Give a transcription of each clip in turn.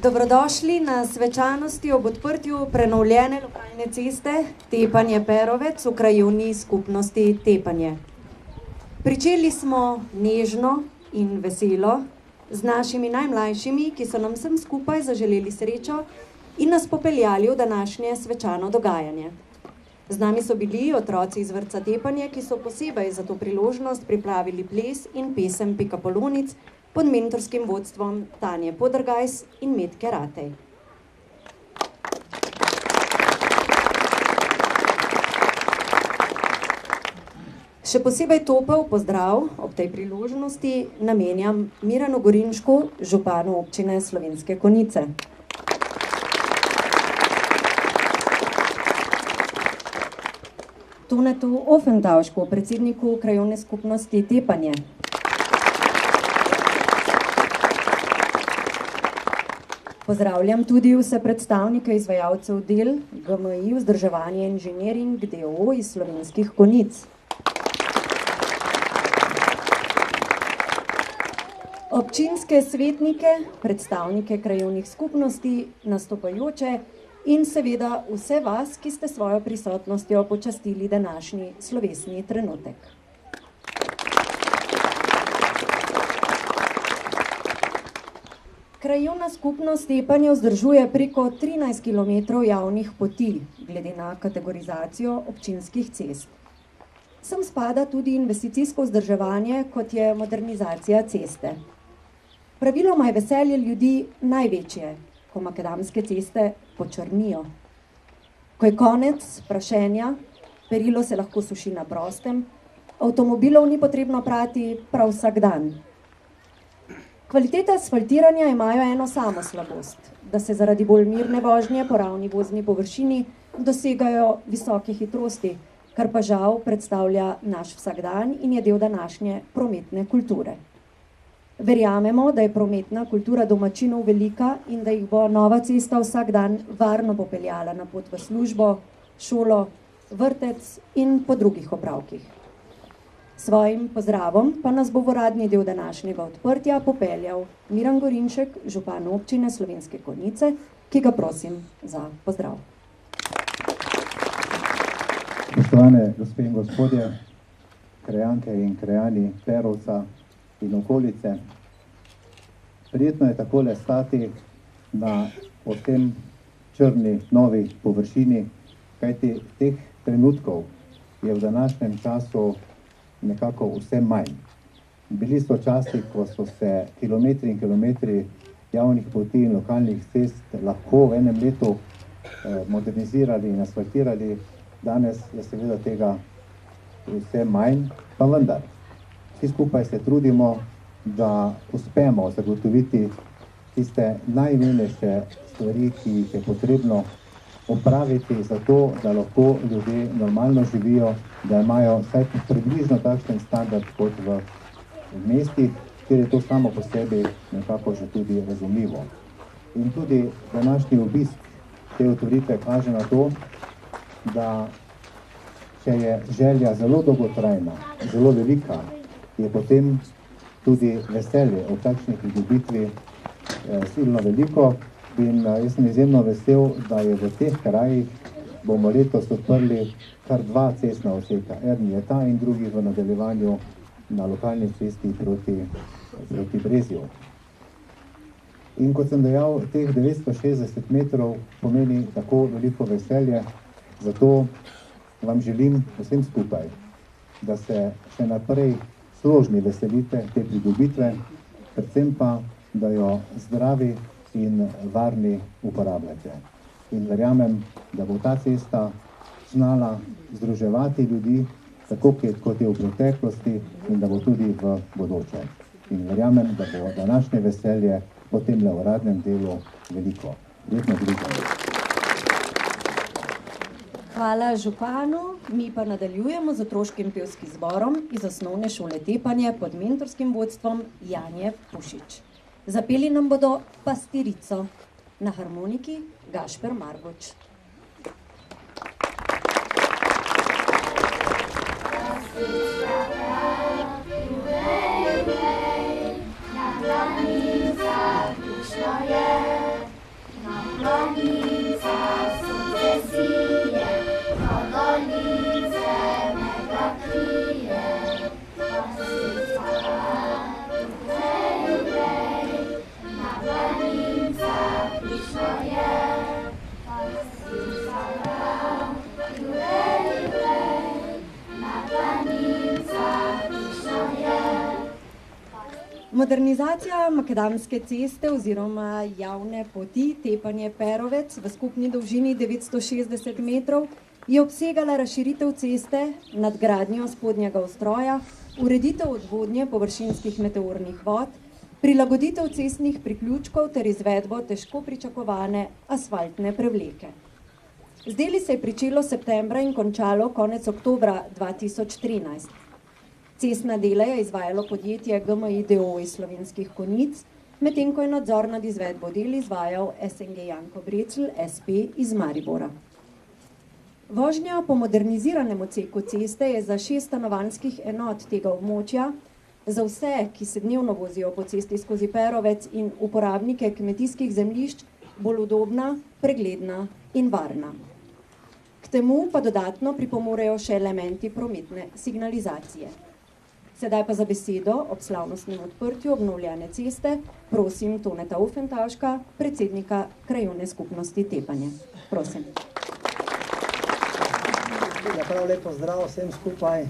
Dobrodošli na svečanosti ob odprtju prenovljene lokalne ceste Tepanje-Perovec v krajevni skupnosti Tepanje. Pričeli smo nežno in veselo z našimi najmlajšimi, ki so nam vsem skupaj zaželeli srečo in nas popeljali v današnje svečano dogajanje. Z nami so bili otroci iz vrtca Tepanje, ki so posebej za to priložnost pripravili ples in pesem Pikapolonic pod mentorskim vodstvom Tanje Podrgajs in Metke Ratej. Še posebej topel pozdrav ob tej priložnosti namenjam Miranu Gorinšku, županu občine Slovenske Konjice. Tonetu Offentaušku, predsedniku krajevne skupnosti Tepanje. Pozdravljam tudi vse predstavnike izvajalcev del GMI Vzdrževanje inženiring d.o.o. iz Slovenskih Konjic. Občinske svetnike, predstavnike krajevnih skupnosti, nastopajoče in seveda vse vas, ki ste svojo prisotnostjo počastili današnji slovesni trenutek. Krajevna skupnost Tepanje vzdržuje preko 13 km javnih poti, glede na kategorizacijo občinskih cest. Sem spada tudi investicijsko vzdrževanje, kot je modernizacija ceste. Praviloma je veselje ljudi največje, ko makadamske ceste počrnijo. Ko je konec prašenja, perilo se lahko suši na prostem, avtomobilov ni potrebno prati prav vsak dan. Kvalitete asfaltiranja imajo eno samo slabost, da se zaradi bolj mirne vožnje po ravni vozni površini dosegajo visoke hitrosti, kar pa žal predstavlja naš vsakdan in je del današnje prometne kulture. Verjamemo, da je prometna kultura domačinov velika in da jih bo nova cesta vsak dan varno popeljala na pot v službo, šolo, vrtec in po drugih opravkih. Svojim pozdravom pa nas bo v uradni del današnjega odprtja popeljal Miran Gorinšek, župan občine Slovenske Konjice, ki ga prosim za pozdrav. Spoštovane gospe in gospodje, krajanke in krajani Perovca in okolice. Prijetno je takole stati na tem črni novi površini, kajti teh trenutkov je v današnjem času nekako vse manj. Bili so časi, ko so se kilometri in kilometri javnih poti in lokalnih cest lahko v enem letu modernizirali in asfaltirali. Danes je seveda tega vse manj, pa vendar. Vsi skupaj se trudimo, da uspemo zagotoviti tiste najnujnejše stvari, ki jih je potrebno opraviti za to, da lahko ljudje normalno živijo, da imajo vsaj približno takšen standard kot v mestih, kjer je to samo po sebi nekako že tudi razumljivo. In tudi današnji obisk te otvoritve kaže na to, da če je želja zelo dolgotrajna, zelo velika je potem tudi veselje o takšni pridobitvi silno veliko in jaz sem izjemno vesel, da je v teh krajih bomo letos odprli kar 2 cestna odseka. Eden je ta in drugi v nadaljevanju na lokalni cesti proti Brezju. In kot sem dejal, teh 960 metrov pomeni tako veliko veselje, zato vam želim vsem skupaj, da se še naprej složni veselite te pridobitve, predvsem pa, da jo zdravi in varni uporabljate. In verjamem, da bo ta cesta znala združevati ljudi, tako kot je v preteklosti in da bo tudi v bodoče. In verjamem, da bo današnje veselje po tem uradnem delu veliko. Prijetno druženje. Hvala županu, mi pa nadaljujemo z otroškim pevskim zborom iz osnovne šole Tepanje pod mentorskim vodstvom Janje Pušič. Zapeli nam bodo Pastirico, na harmoniki Gašper Margoč. Modernizacija makadamske ceste oziroma javne poti Tepanje-Perovec v skupni dolžini 960 metrov je obsegala razširitev ceste, nadgradnjo spodnjega ustroja, ureditev odvodnje površinskih meteornih vod, prilagoditev cestnih priključkov ter izvedbo težko pričakovane asfaltne prevleke. Z deli se je pričelo septembra in končalo konec oktobra 2013. Cestna dela je izvajalo podjetje GMI d.o.o. iz Slovenskih Konjic, medtem ko je nadzor nad izvedbo del izvajal SNG Janko Brecl, SP iz Maribora. Vožnja po moderniziranem odseku ceste je za 6 stanovanjskih enot tega območja, za vse, ki se dnevno vozijo po cesti skozi Perovec in uporabnike kmetijskih zemljišč, bolj udobna, pregledna in varna. K temu pa dodatno pripomorejo še elementi prometne signalizacije. Sedaj pa za besedo ob slavnostnem odprtju obnovljene ceste prosim Toneta Ofentauška, predsednika krajevne skupnosti Tepanje. Prosim. Prav lepo zdrav vsem skupaj,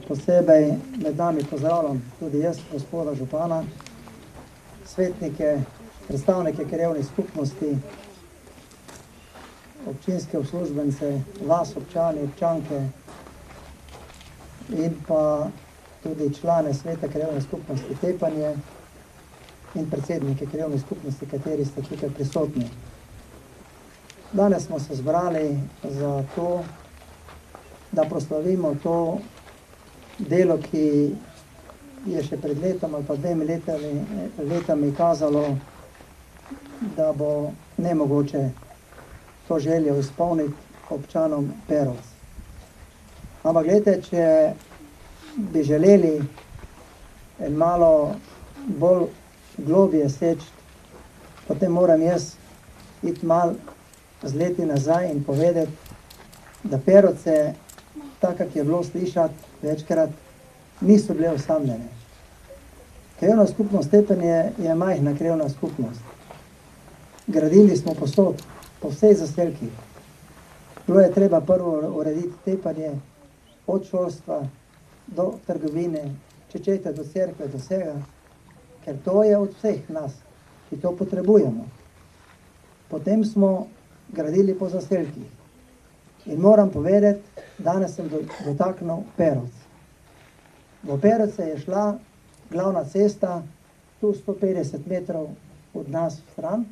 posebej med nami pozdravljam tudi jaz, gospoda župana, svetnike, predstavnike krajevne skupnosti, občinske uslužbence, vas občani, občanke in pa tudi člane sveta krajevne skupnosti Tepanje in predsednike krajevne skupnosti, kateri ste tukaj prisotni. Danes smo se zbrali za to, da proslavimo to delo, ki je še pred letom ali pa 2 letami kazalo, da bo nemogoče to željo izpolniti občanom Perovca. Ampak gledajte, če bi želeli en malo bolj globje seči, potem moram jaz iti malo z leti nazaj in povedati, da Perovce, tako kot je bilo slišati večkrat, niso bile osamljene. Krajevna skupnost Tepanje je majhna krajevna skupnost. Gradili smo posod, po vsej zaselki. Bilo je treba prvo urediti Tepanje, od šolstva do trgovine, če čete do cerkve, do vsega, ker to je od vseh nas, ki to potrebujemo. Potem smo gradili po zaselkih. In moram povedati, danes sem dotaknil Perovc. V Perovce je šla glavna cesta, tu 150 metrov od nas stran,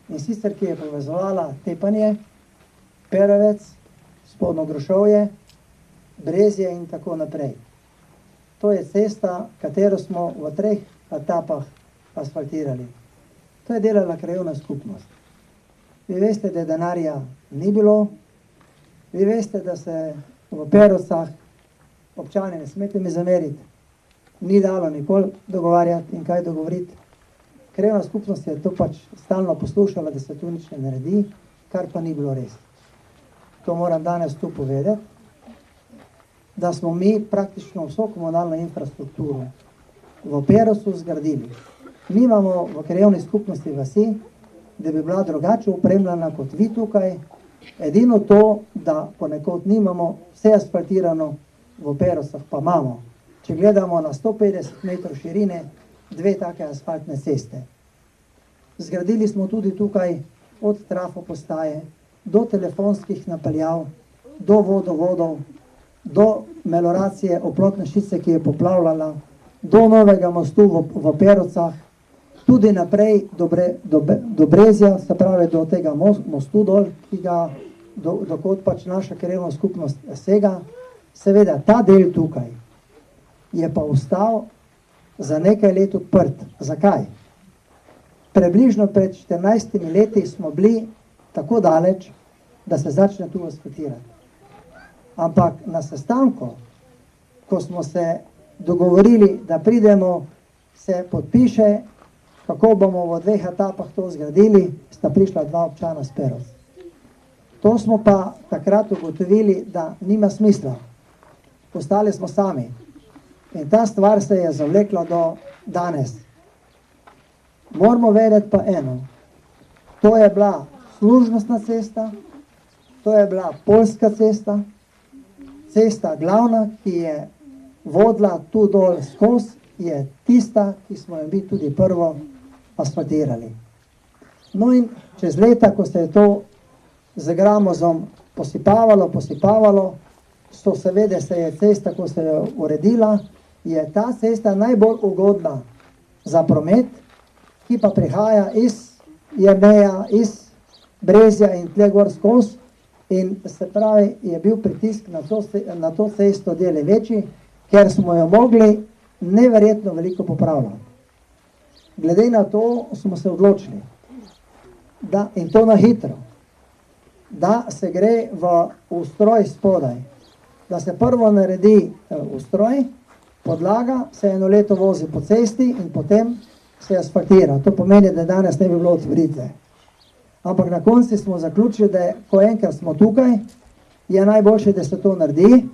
in sicer, ki je povezovala Tepanje, Perovec, Spodnjo Grošovje, Brezje in tako naprej. To je cesta, katero smo v 3 etapah asfaltirali. To je delala krajevna skupnost. Vi veste, da denarja ni bilo, vi veste, da se v Perovcah občani, ne smete mi zameriti, ni dalo nikoli dogovarjati in kaj dogovoriti. Krajevna skupnost je to pač stalno poslušala, da se tu nič ne naredi, kar pa ni bilo res. To moram danes tu povedati, da smo mi praktično vso komunalno infrastrukturo v Perosu zgradili. Mi imamo v krajevni skupnosti vasi, da bi bila drugače opremljena kot vi tukaj, edino to, da ponekod nimamo vse asfaltirano, v Perosah pa imamo. Če gledamo na 150 metrov širine, 2 take asfaltne ceste. Zgradili smo tudi tukaj od trafo postaje, do telefonskih napeljav, do vodovodov, do meloracije oplotne šice, ki je poplavljala, do novega mostu v Perocah, tudi naprej do Brezja, se pravi do tega mostu dol, ki ga dokot pač naša krajevna skupnost sega. Seveda, ta del tukaj je pa ostal za nekaj let odprt. Zakaj? Približno pred 14 leti smo bili tako daleč, da se začne tu asfaltirati. Ampak na sestanku, ko smo se dogovorili, da pridemo, se podpiše, kako bomo v 2 etapah to zgradili, sta prišla 2 občana s Peros. To smo pa takrat ugotovili, da nima smisla. Ostali smo sami. In ta stvar se je zavlekla do danes. Moramo vedeti pa eno. To je bila služnostna cesta, to je bila poljska cesta, cesta glavna, ki je vodila tu dol skozi, je tista, ki smo jo mi tudi prvo asfaltirali. No in čez leta, ko se je to z gramozom posipavalo, so seveda se je cesta, ko se je uredila, je ta cesta najbolj ugodna za promet, ki pa prihaja iz Jerneja, iz Brezja in tle gor skozi, in se pravi, je bil pritisk na to cesto dele večji, ker smo jo mogli neverjetno veliko popravljati. Glede na to smo se odločili, da, in to na hitro, da se gre v ustroj spodaj, da se prvo naredi ustroj, podlaga, se 1 leto vozi po cesti in potem se asfaltira. To pomeni, da danes ne bi bilo otvoritve. Ampak na koncu smo zaključili, da ko enkrat smo tukaj, je najboljše, da se to naredi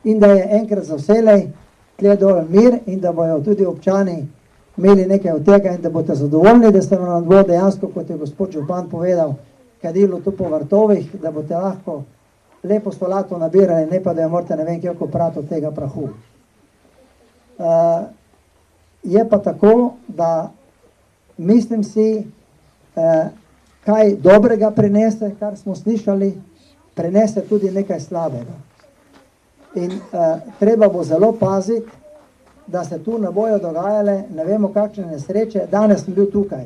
in da je enkrat za vselej tle dol mir in da bojo tudi občani imeli nekaj od tega in da boste zadovoljni, da ste nam bo dejansko, kot je gospod župan povedal, kadilo tu po vrtovih, da boste lahko lepo solato nabirali, ne pa da jo morate ne vem koliko prati od tega prahu. Je pa tako, da mislim si, kaj dobrega prinese, kar smo slišali, prinese tudi nekaj slabega. In treba bo zelo paziti, da se tu ne bojo dogajale, ne vemo kakšne nesreče. Danes sem bil tukaj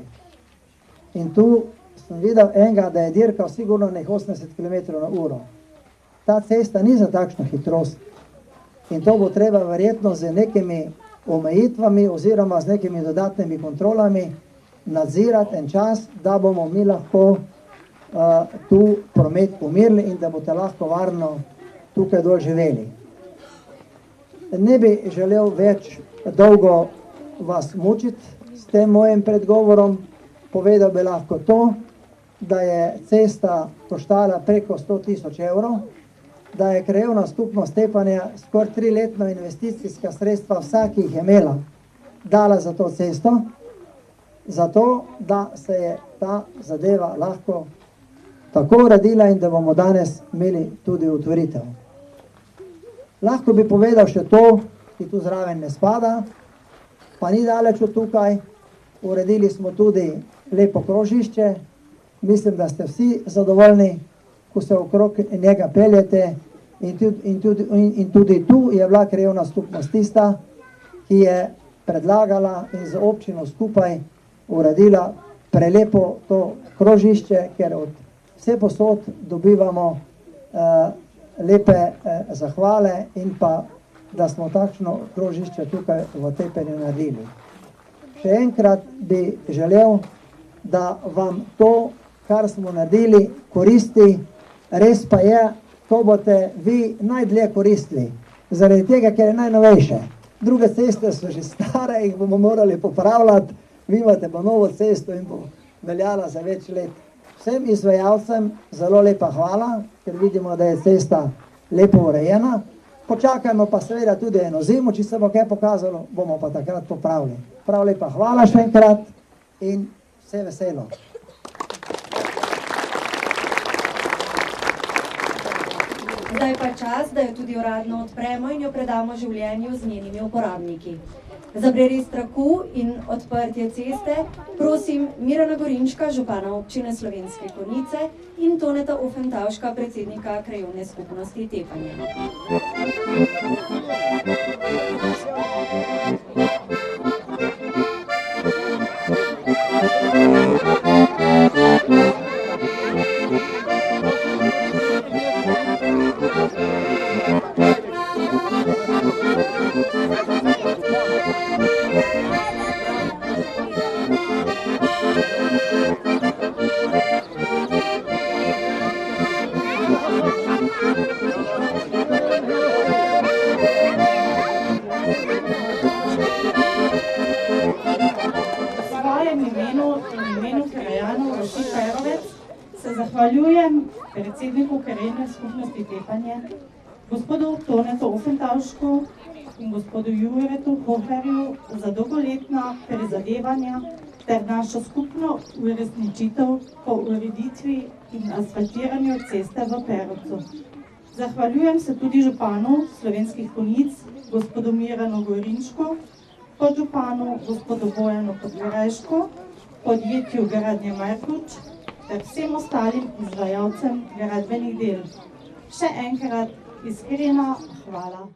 in tu sem videl enega, da je dirkal sigurno nek 80 km/h. Ta cesta ni za takšno hitrost in to bo treba verjetno z nekimi omejitvami oziroma z nekimi dodatnimi kontrolami nadzirati en čas, da bomo mi lahko tu promet pomirili in da boste lahko varno tukaj dol živeli. Ne bi želel več dolgo vas mučiti s tem mojim predgovorom. Povedal bi lahko to, da je cesta koštala preko 100 000 evrov, da je krajevna skupnost Stepanja skoraj 3-letno investicijska sredstva vsak jih je imela dala za to cesto, zato da se je ta zadeva lahko tako uredila in da bomo danes imeli tudi otvoritev. Lahko bi povedal še to, ki tu zraven ne spada, pa ni daleč od tukaj. Uredili smo tudi lepo krožišče. Mislim, da ste vsi zadovoljni, ko se okrog njega peljete. In tudi tu je bila krajevna skupnost tista, ki je predlagala in z občino skupaj uredila prelepo to krožišče, ker od vse posod dobivamo lepe zahvale in pa, da smo takšno krožišče tukaj v Tepenju naredili. Še enkrat bi želel, da vam to, kar smo naredili, koristi. Res pa je, to boste vi najdlje koristili, zaradi tega, ker je najnovejše. druge ceste so že stare, jih bomo morali popravljati, vi imate pa novo cesto in bo veljala za več let. Vsem izvajalcem zelo lepa hvala, ker vidimo, da je cesta lepo urejena. Počakajmo pa seveda tudi eno zimo, če se bo kaj pokazalo, bomo pa takrat popravili. Prav lepa hvala še enkrat in vse veselo. Zdaj pa čas, da jo tudi uradno odpremo in jo predamo življenju z njenimi uporabniki. Za prerez traku in odprtje ceste prosim Mirana Gorinčka, župana občine Slovenske Konjice in Toneta Ofentavška, predsednika krajevne skupnosti Tepanje. Zahvaljujem predsedniku krajevne skupnosti Tepanje, gospodu Tonetu Ofentavšku in gospodu Juretu Hoferju za dolgoletna prizadevanja ter našo skupno uresničitev po ureditvi in asfaltiranju ceste v Perovcu. Zahvaljujem se tudi županu Slovenskih Konjic, gospodu Miranu Gorinčku, podžupanu gospodu Bojanu Podgorajšku, podjetju Gradnje Markuč ter vsem ostalim izvajalcem gradbenih del. Še enkrat iskrena hvala.